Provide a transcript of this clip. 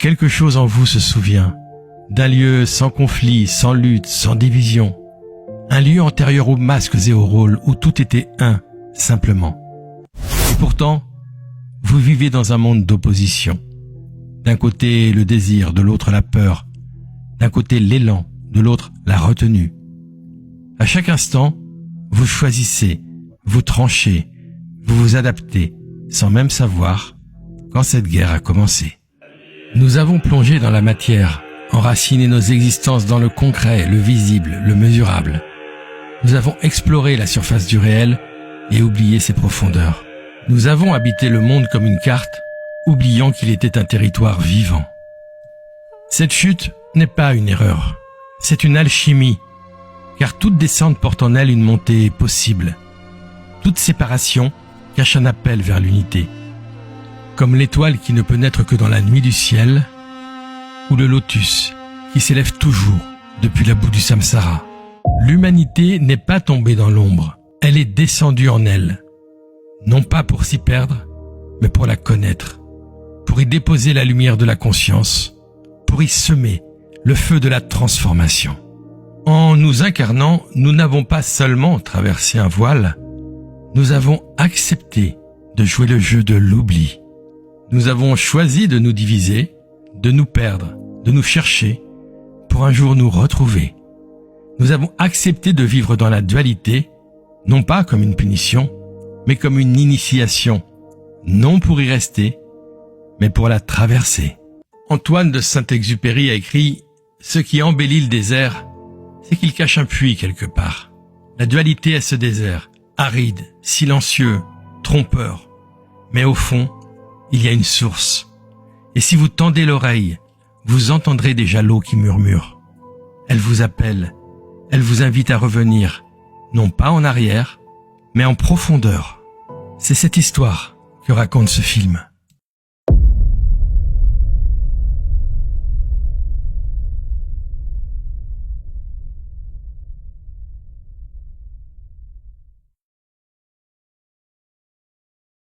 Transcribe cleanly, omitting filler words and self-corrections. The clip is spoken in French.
quelque chose en vous se souvient d'un lieu sans conflit, sans lutte, sans division. Un lieu antérieur aux masques et aux rôles où tout était un, simplement. Et pourtant, vous vivez dans un monde d'opposition. D'un côté, le désir, de l'autre, la peur. D'un côté, l'élan, de l'autre, la retenue. À chaque instant, vous choisissez, vous tranchez, vous vous adaptez, sans même savoir quand cette guerre a commencé. Nous avons plongé dans la matière, enraciné nos existences dans le concret, le visible, le mesurable. Nous avons exploré la surface du réel et oublié ses profondeurs. Nous avons habité le monde comme une carte, oubliant qu'il était un territoire vivant. Cette chute n'est pas une erreur, c'est une alchimie, car toute descente porte en elle une montée possible. Toute séparation cache un appel vers l'unité. Comme l'étoile qui ne peut naître que dans la nuit du ciel, ou le lotus qui s'élève toujours depuis la boue du samsara. L'humanité n'est pas tombée dans l'ombre, elle est descendue en elle. Non pas pour s'y perdre, mais pour la connaître, pour y déposer la lumière de la conscience, pour y semer le feu de la transformation. En nous incarnant, nous n'avons pas seulement traversé un voile, nous avons accepté de jouer le jeu de l'oubli. Nous avons choisi de nous diviser, de nous perdre, de nous chercher, pour un jour nous retrouver. Nous avons accepté de vivre dans la dualité, non pas comme une punition, mais comme une initiation, non pour y rester, mais pour la traverser. Antoine de Saint-Exupéry a écrit « Ce qui embellit le désert, c'est qu'il cache un puits quelque part. La dualité est ce désert, aride, silencieux, trompeur. Mais au fond, il y a une source. Et si vous tendez l'oreille, vous entendrez déjà l'eau qui murmure. Elle vous appelle, elle vous invite à revenir, non pas en arrière, mais en profondeur. C'est cette histoire que raconte ce film.